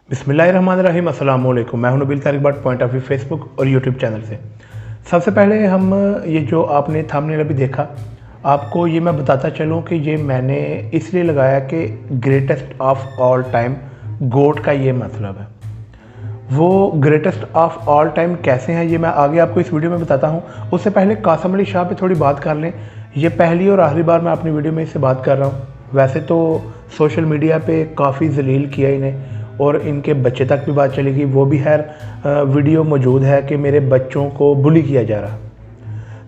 बिस्मिल्लाहिर्रहमानिर्रहीम, अस्सलाम वालेकुम। मैं हूं Nabeel Tariq Bhatt, point of view Facebook और यूट्यूब चैनल से। सबसे पहले हम ये जो आपने थंबनेल अभी देखा, आपको ये मैं बताता चलूं कि ये मैंने इसलिए लगाया कि greatest of all time GOAT का ये मतलब है। वो ग्रेटेस्ट ऑफ ऑल टाइम कैसे हैं ये मैं आगे आपको इस वीडियो में बताता हूं। उससे पहले कासिम अली शाह पे थोड़ी बात कर लें। ये पहली और आखिरी बार मैं अपनी वीडियो में इससे बात कर रहा हूँ। वैसे तो सोशल मीडिया पे काफ़ी जलील किया इन्हें और इनके बच्चे तक भी बात चलेगी, वो भी हर वीडियो मौजूद है कि मेरे बच्चों को बुली किया जा रहा।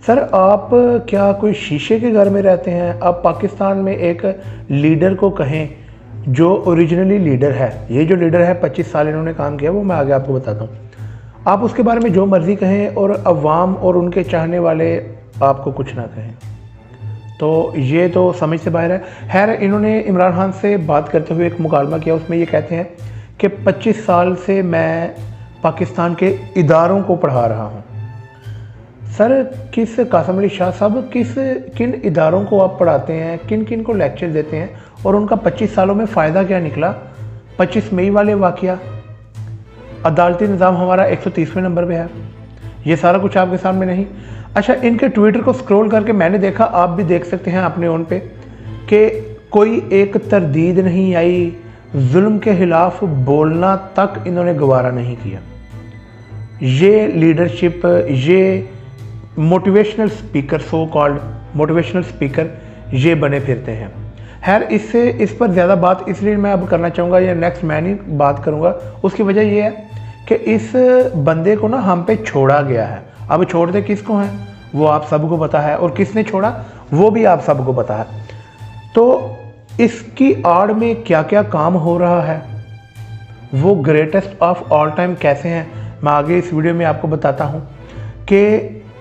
सर, आप क्या कोई शीशे के घर में रहते हैं? आप पाकिस्तान में एक लीडर को कहें जो ओरिजिनली लीडर है, ये जो लीडर है 25 साल इन्होंने काम किया, वो मैं आगे आपको बताता हूँ। आप उसके बारे में जो मर्ज़ी कहें और अवाम और उनके चाहने वाले आपको कुछ ना कहें, तो ये तो समझ से बाहर है। खैर, इन्होंने इमरान खान से बात करते हुए एक मुकालमा किया, उसमें ये कहते हैं कि 25 साल से मैं पाकिस्तान के इदारों को पढ़ा रहा हूँ। सर, किस कासिम अली शाह साहब, किन इदारों को आप पढ़ाते हैं, किन किन को लेक्चर देते हैं और उनका 25 सालों में फ़ायदा क्या निकला? 25 मई वाले वाक़या, अदालती निज़ाम हमारा 130वें नंबर पे है, ये सारा कुछ आपके सामने नहीं। अच्छा, इनके ट्विटर को स्क्रॉल करके मैंने देखा, आप भी देख सकते हैं अपने ओन पे, कि कोई एक तरदीद नहीं आई, जुल्म के खिलाफ बोलना तक इन्होंने गवारा नहीं किया। ये लीडरशिप, ये motivational speaker, so called motivational speaker ये बने फिरते हैं। खैर, इस पर ज़्यादा बात इसलिए मैं अब करना चाहूँगा, या नेक्स्ट मैं नहीं बात करूँगा। उसकी वजह यह है कि इस बंदे को ना हम पे छोड़ा गया है। अब छोड़ते किसको हैं वो आप सबको पता है, और किसने छोड़ा वो भी आप सबको पता है। तो इसकी आड़ में क्या क्या काम हो रहा है, वो ग्रेटेस्ट ऑफ ऑल टाइम कैसे हैं, मैं आगे इस वीडियो में आपको बताता हूं कि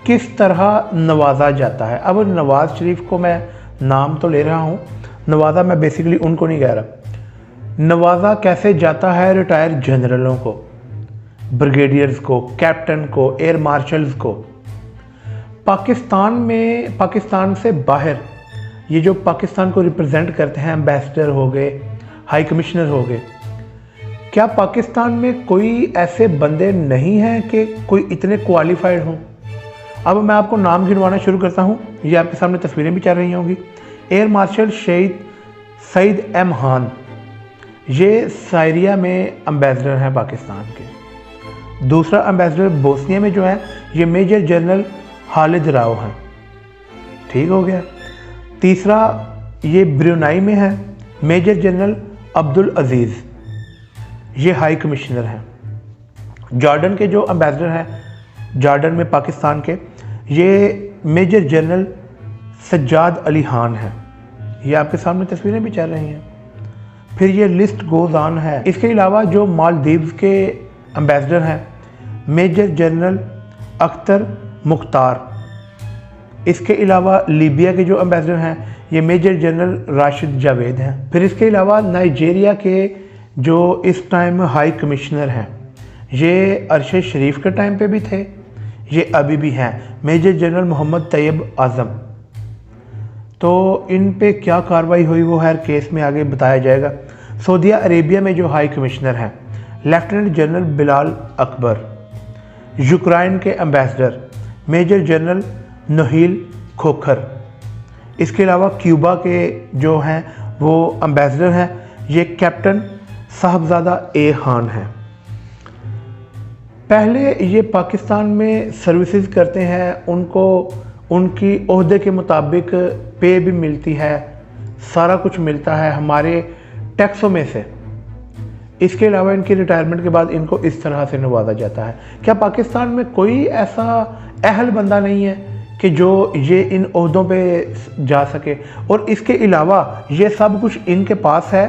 किस तरह नवाजा जाता है। अब नवाज शरीफ को मैं नाम तो ले रहा हूं, नवाजा मैं बेसिकली उनको नहीं कह रहा। नवाजा कैसे जाता है रिटायर जनरलों को, ब्रिगेडियर्स को, कैप्टन को, एयर मार्शल्स को। पाकिस्तान से बाहर ये जो पाकिस्तान को रिप्रेजेंट करते हैं, एम्बेसडर हो गए, हाई कमिश्नर हो गए, क्या पाकिस्तान में कोई ऐसे बंदे नहीं हैं कि कोई इतने क्वालिफाइड हों? अब मैं आपको नाम गिनवाना शुरू करता हूं, ये आपके सामने तस्वीरें भी चल रही होंगी। एयर मार्शल शहीद सईद एम खान, ये सायरिया में एम्बेसडर हैं पाकिस्तान के। दूसरा एम्बेसडर बोस्निया में जो है, ये मेजर जनरल खालिद राव हैं, ठीक हो गया। तीसरा ये ब्रुनाई में है, मेजर जनरल अब्दुल अजीज़, ये हाई कमिश्नर हैं। जॉर्डन के जो एम्बेसडर हैं, जॉर्डन में पाकिस्तान के, ये मेजर जनरल सज्जाद अली खान हैं, ये आपके सामने तस्वीरें भी चल रही हैं। फिर ये लिस्ट गोज़ ऑन है। इसके अलावा जो मालदीव्स के एम्बेसडर हैं, मेजर जनरल अख्तर मुख्तार। इसके अलावा लीबिया के जो एम्बेसडर हैं, ये मेजर जनरल राशिद जावेद हैं। फिर इसके अलावा नाइजीरिया के जो इस टाइम हाई कमिश्नर हैं, ये अरशद शरीफ के टाइम पे भी थे, ये अभी भी हैं, मेजर जनरल मोहम्मद तैयब आज़म। तो इन पे क्या कार्रवाई हुई वो हर केस में आगे बताया जाएगा। सऊदी अरेबिया में जो हाई कमिश्नर हैं, lieutenant general Bilal Akbar. Ukraine के एम्बेसडर मेजर जनरल नहील खोखर। इसके अलावा क्यूबा के जो हैं वो एम्बेसडर हैं, ये कैप्टन साहबजादा ए खान हैं। पहले ये पाकिस्तान में सर्विसेज करते हैं, उनको उनकी ओहदे के मुताबिक पे भी मिलती है, सारा कुछ मिलता है हमारे टैक्सों में से। इसके अलावा इनकी रिटायरमेंट के बाद इनको इस तरह से नवाजा जाता है। क्या पाकिस्तान में कोई ऐसा अहल बंदा नहीं है कि जो ये इन ओहदों पे जा सके? और इसके अलावा ये सब कुछ इनके पास है।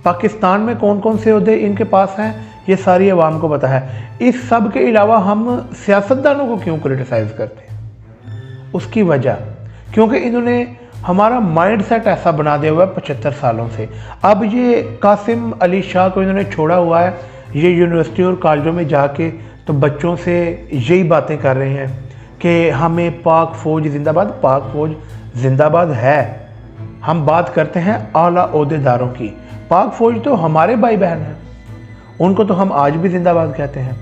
पाकिस्तान में कौन कौन से ओहदे इनके पास हैं ये सारी अवाम को पता है। इस सब के अलावा हम सियासतदानों को क्यों क्रिटिसाइज़ करते हैं? उसकी वजह क्योंकि इन्होंने हमारा माइंड सेट ऐसा बना दिया हुआ है 75 सालों से। अब ये कासिम अली शाह को इन्होंने छोड़ा हुआ है, ये यूनिवर्सिटी और कॉलेजों में जाके तो बच्चों से यही बातें कर रहे हैं कि हमें पाक फ़ौज जिंदाबाद, पाक फ़ौज जिंदाबाद है। हम बात करते हैं आला ओहदेदारों की। पाक फ़ौज तो हमारे भाई बहन हैं, उनको तो हम आज भी जिंदाबाद कहते हैं।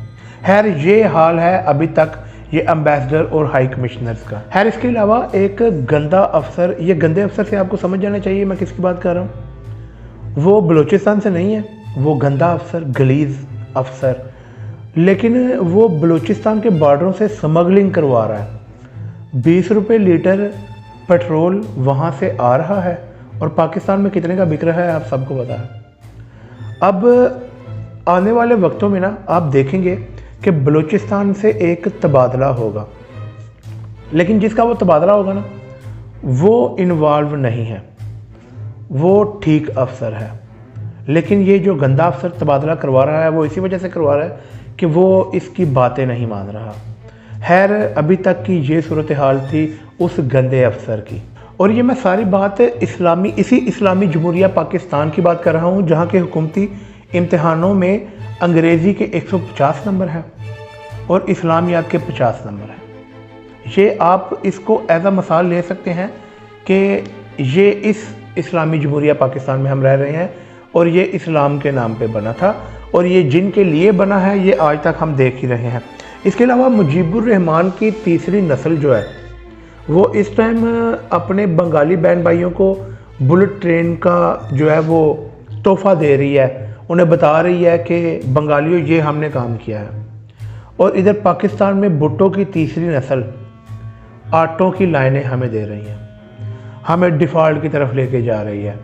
खैर ये हाल है अभी तक ये एम्बेसडर और हाई कमिश्नर्स का। खैर इसके अलावा एक गंदा अफसर, ये गंदे अफसर से आपको समझ जाना चाहिए मैं किसकी बात कर रहा हूँ। वो बलूचिस्तान से नहीं है, वो गंदा अफसर, गलीज अफसर, लेकिन वो बलूचिस्तान के बॉर्डरों से स्मगलिंग करवा रहा है। 20 रुपये लीटर पेट्रोल वहाँ से आ रहा है और पाकिस्तान में कितने का बिक रहा है आप सबको पता है। अब आने वाले वक्तों में ना आप देखेंगे कि बलूचिस्तान से एक तबादला होगा, लेकिन जिसका वो तबादला होगा ना वो इन्वॉल्व नहीं है, वो ठीक अफसर है। लेकिन ये जो गंदा अफसर तबादला करवा रहा है वो इसी वजह से करवा रहा है कि वो इसकी बातें नहीं मान रहा। खैर अभी तक की ये सूरत हाल थी उस गंदे अफसर की। और ये मैं सारी बात इसी इस्लामी जमहूरिया पाकिस्तान की बात कर रहा हूँ, जहाँ के हुकूमती इम्तिहानों में अंग्रेज़ी के 150 नंबर है और इस्लामियात के 50 नंबर है। ये आप इसको एज अ मिसाल ले सकते हैं कि ये इस इस्लामी जमहूरिया पाकिस्तान में हम रह रहे हैं और ये इस्लाम के नाम पे बना था और ये जिनके लिए बना है ये आज तक हम देख ही रहे हैं। इसके अलावा मुजीबुर रहमान की तीसरी नस्ल जो है वो इस टाइम अपने बंगाली बहन भाइयों को बुलेट ट्रेन का जो है वो तोहफा दे रही है, उन्हें बता रही है कि बंगालियों ये हमने काम किया है। और इधर पाकिस्तान में भुट्टो की तीसरी नस्ल आटों की लाइनें हमें दे रही हैं, हमें डिफ़ॉल्ट की तरफ लेके जा रही है।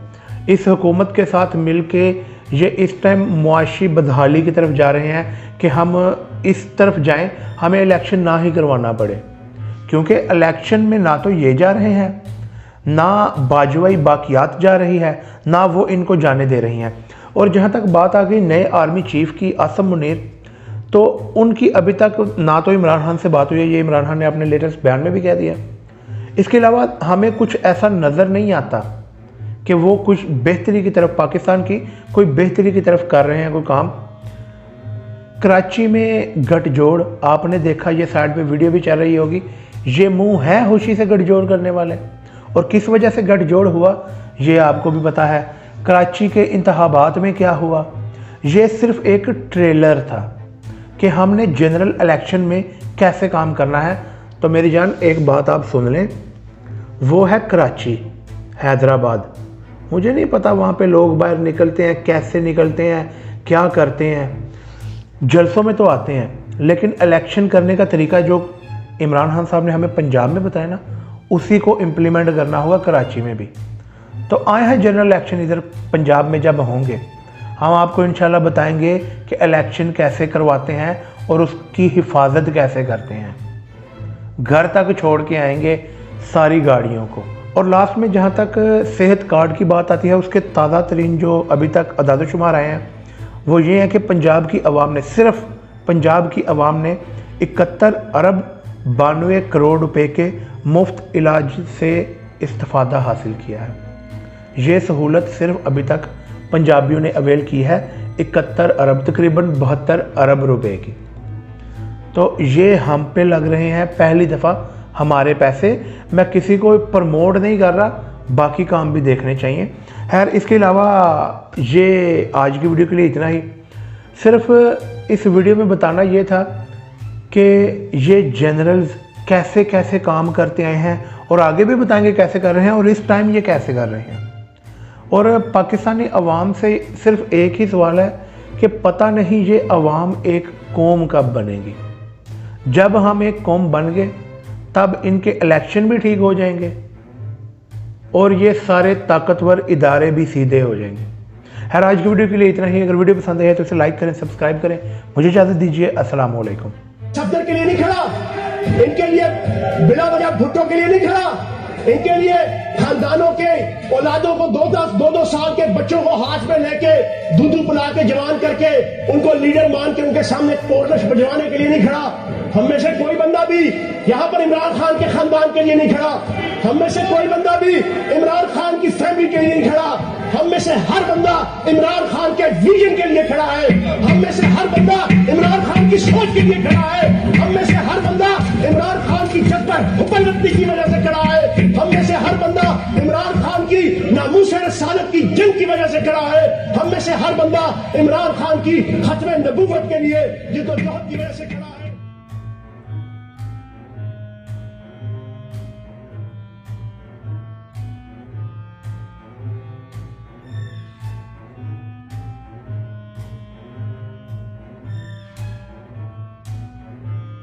इस हुकूमत के साथ मिल के ये इस टाइम मुआशी बदहाली की तरफ जा रहे हैं कि हम इस तरफ जाएं, हमें इलेक्शन ना ही करवाना पड़े, क्योंकि इलेक्शन में ना तो ये जा रहे हैं, ना बाजवाई बाकियात जा रही है, ना वो इनको जाने दे रही हैं। और जहाँ तक बात आ गई नए आर्मी चीफ की आसम मुनीर, तो उनकी अभी तक ना तो इमरान खान से बात हुई है, ये इमरान खान ने अपने लेटेस्ट बयान में भी कह दिया। इसके अलावा हमें कुछ ऐसा नज़र नहीं आता कि वो कुछ बेहतरी की तरफ, पाकिस्तान की कोई बेहतरी की तरफ कर रहे हैं कोई काम। कराची में गठजोड़ आपने देखा, ये साइड पे वीडियो भी चल रही होगी, ये मुंह है खुशी से गठजोड़ करने वाले। और किस वजह से गठजोड़ हुआ ये आपको भी पता है। कराची के इंतखाबात में क्या हुआ, ये सिर्फ एक ट्रेलर था कि हमने जनरल इलेक्शन में कैसे काम करना है। तो मेरी जान एक बात आप सुन लें, वो है कराची, हैदराबाद। मुझे नहीं पता वहाँ पे लोग बाहर निकलते हैं, कैसे निकलते हैं, क्या करते हैं, जलसों में तो आते हैं, लेकिन इलेक्शन करने का तरीका जो इमरान खान साहब ने हमें पंजाब में बताया ना, उसी को इम्प्लीमेंट करना होगा कराची में भी। तो आए हैं जनरल इलेक्शन इधर पंजाब में जब होंगे, हम आपको इंशाल्लाह बताएंगे कि इलेक्शन कैसे करवाते हैं और उसकी हिफाजत कैसे करते हैं। घर तक छोड़ के आएंगे सारी गाड़ियों को। और लास्ट में जहाँ तक सेहत कार्ड की बात आती है, उसके ताज़ा तरीन जो अभी तक अदाद-ओ-शुमार आए हैं वो ये है कि पंजाब की आवाम ने, सिर्फ पंजाब की आवाम ने 71 अरब 92 करोड़ रुपए के मुफ्त इलाज से इस्तिफ़ादा हासिल किया है। ये सहूलत सिर्फ अभी तक पंजाबियों ने अवेल की है 71 अरब, तकरीबन 72 अरब रुपए की। तो ये हम पे लग रहे हैं पहली दफ़ा हमारे पैसे। मैं किसी को प्रमोट नहीं कर रहा, बाकी काम भी देखने चाहिए। खैर इसके अलावा ये आज की वीडियो के लिए इतना ही। सिर्फ इस वीडियो में बताना ये था कि ये जनरल्स कैसे कैसे काम करते आए हैं और आगे भी बताएंगे कैसे कर रहे हैं और इस टाइम ये कैसे कर रहे हैं। और पाकिस्तानी अवाम से सिर्फ एक ही सवाल है कि पता नहीं ये अवाम एक कौम कब बनेगी। जब हम एक कौम बन गए तब इनके इलेक्शन भी ठीक हो जाएंगे और ये सारे ताकतवर इदारे भी सीधे हो जाएंगे। खैर आज की वीडियो के लिए इतना ही। अगर वीडियो पसंद आए तो इसे लाइक करें, सब्सक्राइब करें। मुझे इजाजत दीजिए। अस्सलाम वालेकुम। सफदर के लिए नहीं खड़ा, इनके लिए बिला वजह भुट्टो के लिए नहीं खड़ा, इनके लिए खानदानों के औलादों को 2-2 साल के बच्चों को हाथ में लेके दूध पिला के जवान करके उनको लीडर मान के उनके सामने पोरलश बजवाने के लिए नहीं खड़ा। हम में से कोई बंदा भी यहाँ पर इमरान खान के खानदान के लिए नहीं खड़ा, हम में से कोई बंदा भी इमरान खान की फैमिली के लिए नहीं खड़ा। हम में से हर बंदा इमरान खान के विजन के लिए खड़ा है, हम में से हर बंदा इमरान खान की सोच के लिए खड़ा है, हम में से हर बंदा इमरान खान की जज्बर हुकूमत की वजह से खड़ा है, हम में से हर बंदा इमरान खान की नामूस रसालत की जंग की वजह से खड़ा है, हम में से हर बंदा इमरान खान की खत्म नबूवत के लिए जिद्दोजहद की वजह से खड़ा है।